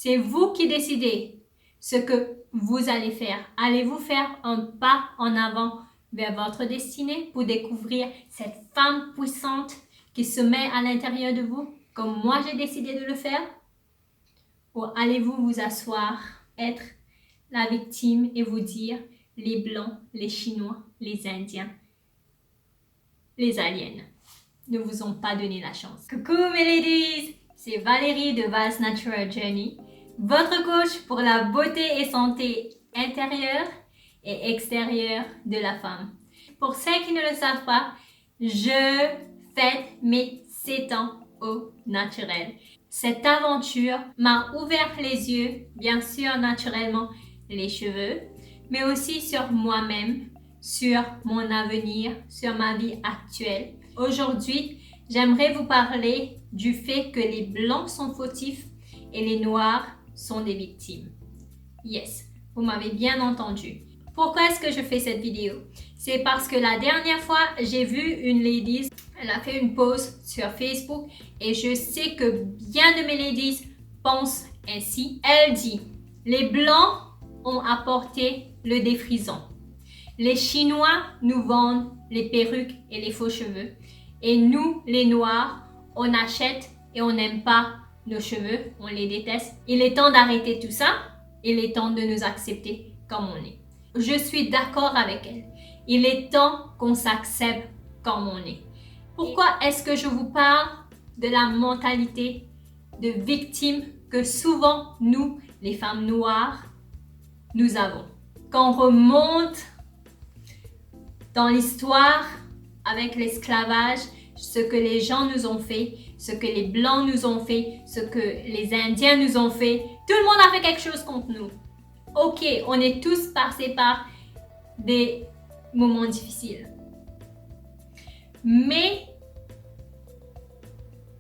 C'est vous qui décidez ce que vous allez faire. Allez-vous faire un pas en avant vers votre destinée pour découvrir cette femme puissante qui se met à l'intérieur de vous, comme moi j'ai décidé de le faire? Ou allez-vous vous asseoir, être la victime et vous dire les Blancs, les Chinois, les Indiens, les aliens ne vous ont pas donné la chance. Coucou mes ladies, c'est Valérie de Vals Natural Journey, votre coach pour la beauté et santé intérieure et extérieure de la femme. Pour celles qui ne le savent pas, je fête mes 7 ans au naturel. Cette aventure m'a ouvert les yeux, bien sûr naturellement les cheveux, mais aussi sur moi-même, sur mon avenir, sur ma vie actuelle. Aujourd'hui, j'aimerais vous parler du fait que les Blancs sont fautifs et les Noirs sont des victimes. Yes, vous m'avez bien entendu. Pourquoi est-ce que je fais cette vidéo? C'est parce que la dernière fois, j'ai vu une ladies, elle a fait une post sur Facebook et je sais que bien de mes ladies pensent ainsi. Elle dit, les Blancs ont apporté le défrisant. Les Chinois nous vendent les perruques et les faux cheveux. Et nous, les Noirs, on achète et on n'aime pas nos cheveux, on les déteste. Il est temps d'arrêter tout ça. Il est temps de nous accepter comme on est. Je suis d'accord avec elle. Il est temps qu'on s'accepte comme on est. Pourquoi est-ce que je vous parle de la mentalité de victime que souvent nous, les femmes noires, nous avons? Quand on remonte dans l'histoire avec l'esclavage, ce que les gens nous ont fait, ce que les Blancs nous ont fait, ce que les Indiens nous ont fait, tout le monde a fait quelque chose contre nous. Ok, on est tous passés par des moments difficiles. Mais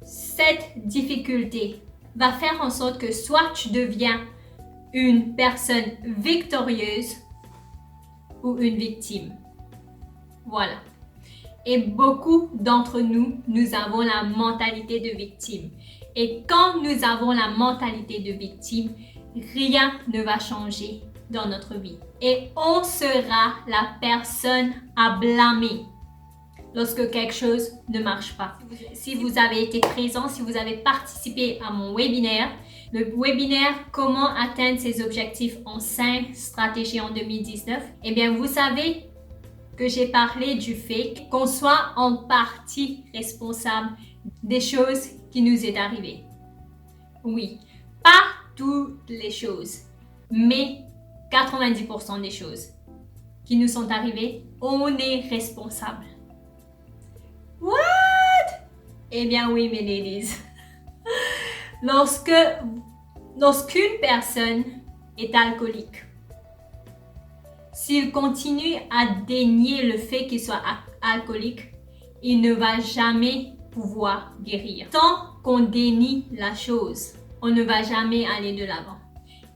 cette difficulté va faire en sorte que soit tu deviens une personne victorieuse ou une victime. Voilà. Et beaucoup d'entre nous, nous avons la mentalité de victime. Et quand nous avons la mentalité de victime, rien ne va changer dans notre vie. Et on sera la personne à blâmer lorsque quelque chose ne marche pas. Si vous avez été présent, si vous avez participé à mon webinaire, le webinaire Comment atteindre ses objectifs en 5 stratégies en 2019, eh bien vous savez que j'ai parlé du fait qu'on soit en partie responsable des choses qui nous est arrivées. Oui, pas toutes les choses, mais 90% des choses qui nous sont arrivées, on est responsable. What? Eh bien oui, mes ladies. Lorsqu'une personne est alcoolique, s'il continue à dénier le fait qu'il soit alcoolique, il ne va jamais pouvoir guérir. Tant qu'on dénie la chose, on ne va jamais aller de l'avant.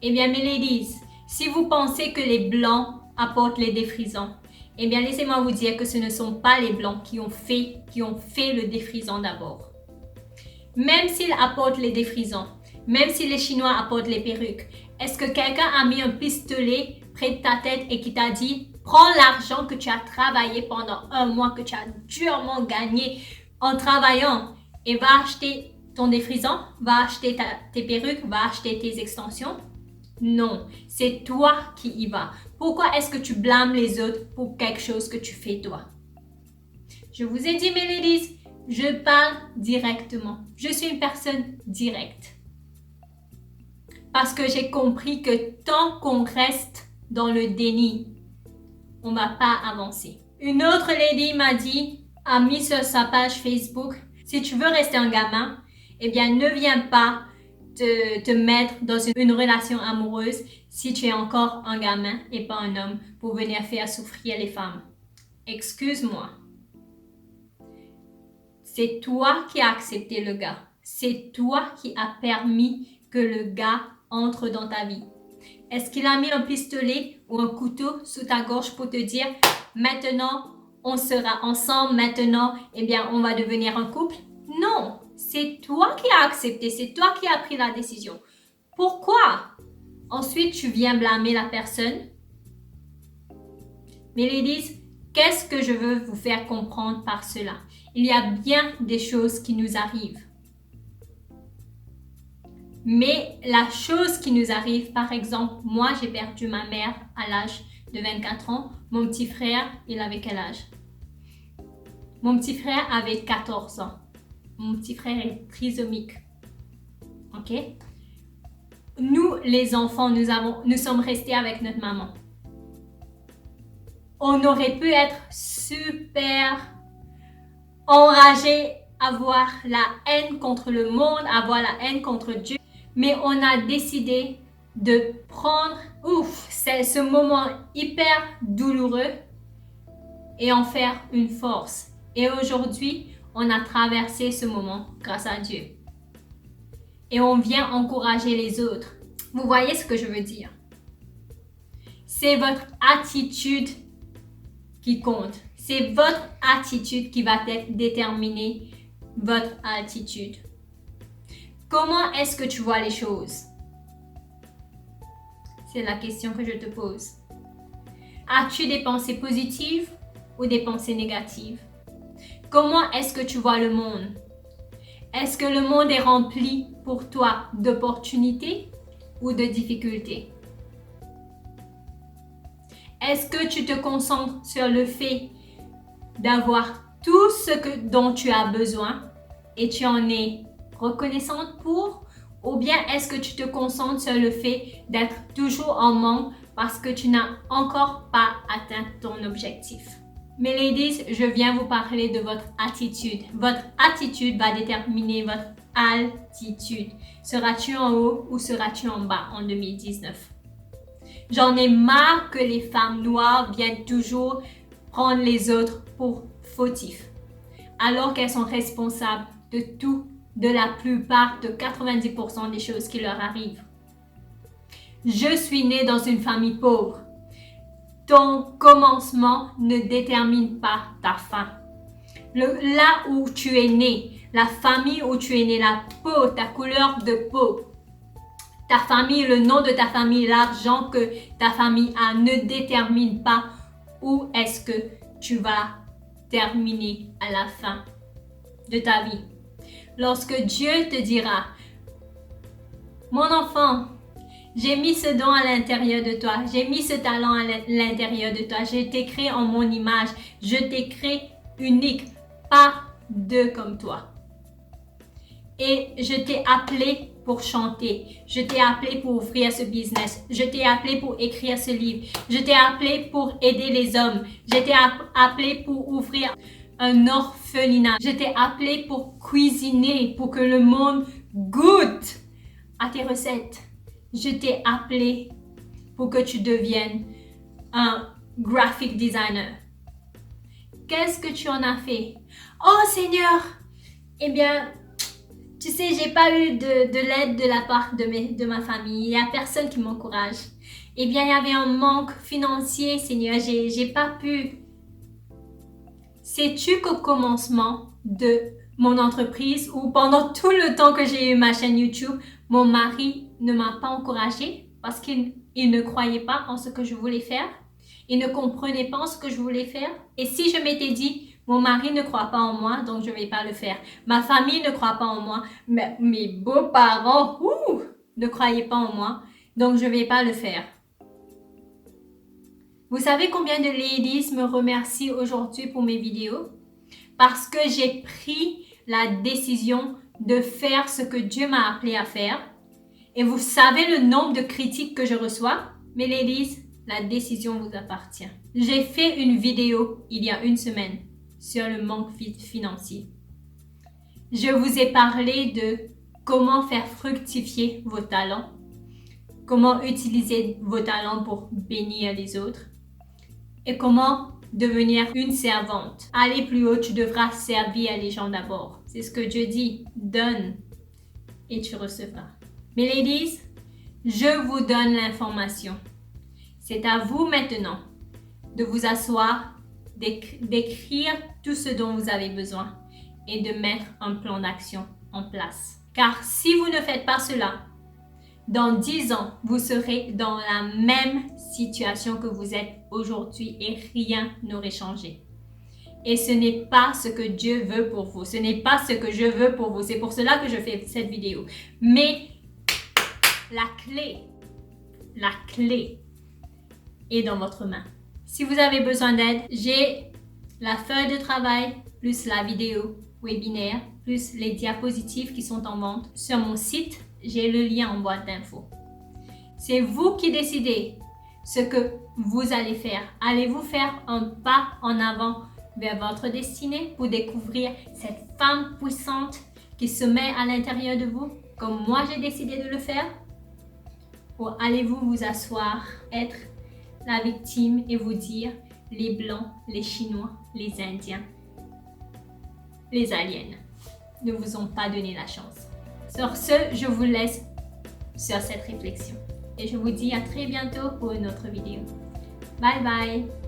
Eh bien, mes ladies, si vous pensez que les Blancs apportent les défrisants, eh bien, laissez-moi vous dire que ce ne sont pas les Blancs qui ont fait le défrisant d'abord. Même s'ils apportent les défrisants, même si les Chinois apportent les perruques, est-ce que quelqu'un a mis un pistolet près de ta tête et qui t'a dit « Prends l'argent que tu as travaillé pendant un mois, que tu as durement gagné en travaillant et va acheter ton défrisant, va acheter tes perruques, va acheter tes extensions ?» Non, c'est toi qui y vas. Pourquoi est-ce que tu blâmes les autres pour quelque chose que tu fais toi? Je vous ai dit, mes ladies, je parle directement. Je suis une personne directe. Parce que j'ai compris que tant qu'on reste dans le déni, on ne va pas avancer. Une autre lady a mis sur sa page Facebook, si tu veux rester un gamin, eh bien ne viens pas te mettre dans une relation amoureuse si tu es encore un gamin et pas un homme pour venir faire souffrir les femmes. Excuse-moi. C'est toi qui as accepté le gars. C'est toi qui as permis que le gars entre dans ta vie. Est-ce qu'il a mis un pistolet ou un couteau sous ta gorge pour te dire « Maintenant, on sera ensemble, maintenant, eh bien, on va devenir un couple » Non, c'est toi qui as accepté, c'est toi qui as pris la décision. Pourquoi? Ensuite, tu viens blâmer la personne. Mais ladies, qu'est-ce que je veux vous faire comprendre par cela? Il y a bien des choses qui nous arrivent. Mais la chose qui nous arrive, par exemple, moi j'ai perdu ma mère à l'âge de 24 ans. Mon petit frère, il avait quel âge? Mon petit frère avait 14 ans. Mon petit frère est trisomique. Ok? Nous, les enfants, nous sommes restés avec notre maman. On aurait pu être super enragés, avoir la haine contre le monde, avoir la haine contre Dieu. Mais on a décidé de prendre ce moment hyper douloureux et en faire une force. Et aujourd'hui, on a traversé ce moment grâce à Dieu. Et on vient encourager les autres. Vous voyez ce que je veux dire? C'est votre attitude qui compte. C'est votre attitude qui va déterminer votre altitude. Comment est-ce que tu vois les choses? C'est la question que je te pose. As-tu des pensées positives ou des pensées négatives? Comment est-ce que tu vois le monde? Est-ce que le monde est rempli pour toi d'opportunités ou de difficultés? Est-ce que tu te concentres sur le fait d'avoir tout ce dont tu as besoin et tu en es reconnaissante pour? Ou bien est-ce que tu te concentres sur le fait d'être toujours en manque parce que tu n'as encore pas atteint ton objectif? Mais ladies, je viens vous parler de votre attitude. Votre attitude va déterminer votre altitude. Seras-tu en haut ou seras-tu en bas en 2019? J'en ai marre que les femmes noires viennent toujours prendre les autres pour fautifs, alors qu'elles sont responsables de tout, de la plupart, de 90% des choses qui leur arrivent. Je suis née dans une famille pauvre. Ton commencement ne détermine pas ta fin. Là où tu es né, la famille où tu es né, la peau, ta couleur de peau, ta famille, le nom de ta famille, l'argent que ta famille a ne détermine pas où est-ce que tu vas terminer à la fin de ta vie. Lorsque Dieu te dira, mon enfant, j'ai mis ce don à l'intérieur de toi, j'ai mis ce talent à l'intérieur de toi, je t'ai créé en mon image, je t'ai créé unique, pas deux comme toi. Et je t'ai appelé pour chanter, je t'ai appelé pour ouvrir ce business, je t'ai appelé pour écrire ce livre, je t'ai appelé pour aider les hommes, je t'ai appelé pour ouvrir un orphelinat, je t'ai appelé pour cuisiner, pour que le monde goûte à tes recettes. Je t'ai appelé pour que tu deviennes un graphic designer. Qu'est-ce que tu en as fait? Oh Seigneur! Eh bien, tu sais, j'ai pas eu de l'aide de la part de ma famille. Il n'y a personne qui m'encourage. Eh bien, il y avait un manque financier, Seigneur. J'ai pas pu. Sais-tu qu'au commencement de mon entreprise ou pendant tout le temps que j'ai eu ma chaîne YouTube, mon mari ne m'a pas encouragée parce qu'il ne croyait pas en ce que je voulais faire. Il ne comprenait pas en ce que je voulais faire. Et si je m'étais dit, mon mari ne croit pas en moi, donc je ne vais pas le faire. Ma famille ne croit pas en moi. Mes beaux-parents ne croyaient pas en moi, donc je ne vais pas le faire. Vous savez combien de ladies me remercient aujourd'hui pour mes vidéos? Parce que j'ai pris la décision de faire ce que Dieu m'a appelé à faire. Et vous savez le nombre de critiques que je reçois? Mais ladies, la décision vous appartient. J'ai fait une vidéo il y a une semaine sur le manque financier. Je vous ai parlé de comment faire fructifier vos talents, comment utiliser vos talents pour bénir les autres et comment devenir une servante. Aller plus haut, tu devras servir les gens d'abord. C'est ce que Dieu dit, donne et tu recevras. Mais ladies, je vous donne l'information. C'est à vous maintenant de vous asseoir, d'écrire tout ce dont vous avez besoin et de mettre un plan d'action en place. Car si vous ne faites pas cela, dans 10 ans, vous serez dans la même situation que vous êtes aujourd'hui et rien n'aurait changé. Et ce n'est pas ce que Dieu veut pour vous. Ce n'est pas ce que je veux pour vous. C'est pour cela que je fais cette vidéo. Mais la clé est dans votre main. Si vous avez besoin d'aide, j'ai la feuille de travail, plus la vidéo webinaire, plus les diapositives qui sont en vente. Sur mon site, j'ai le lien en boîte d'infos. C'est vous qui décidez ce que vous allez faire. Allez-vous faire un pas en avant vers votre destinée pour découvrir cette femme puissante qui se met à l'intérieur de vous, comme moi j'ai décidé de le faire? Ou allez-vous vous asseoir, être la victime et vous dire les Blancs, les Chinois, les Indiens, les aliens ne vous ont pas donné la chance? Sur ce, je vous laisse sur cette réflexion et je vous dis à très bientôt pour une autre vidéo. Bye bye!